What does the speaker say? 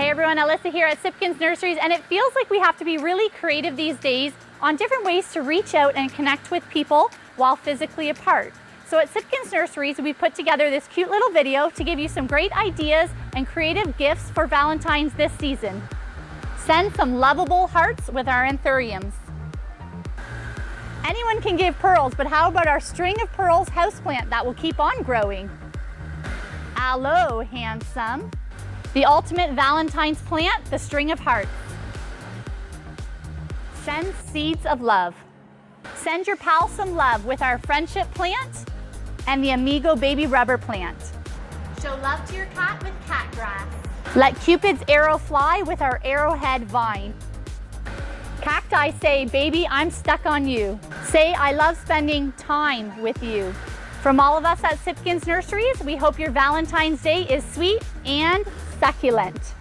Hey everyone, Alyssa here at Sipkens Nurseries, and it feels like we have to be really creative these days on different ways to reach out and connect with people while physically apart. So at Sipkens Nurseries, we put together this cute little video to give you some great ideas and creative gifts for Valentine's this season. Send some lovable hearts with our anthuriums. Anyone can give pearls, but how about our string of pearls houseplant that will keep on growing? Aloe, handsome. The ultimate Valentine's plant, the string of hearts. Send seeds of love. Send your pal some love with our friendship plant and the Amigo baby rubber plant. Show love to your cat with cat grass. Let Cupid's arrow fly with our arrowhead vine. Cacti say, baby, I'm stuck on you. Say, I love spending time with you. From all of us at Sipkens Nurseries, we hope your Valentine's Day is sweet and succulent.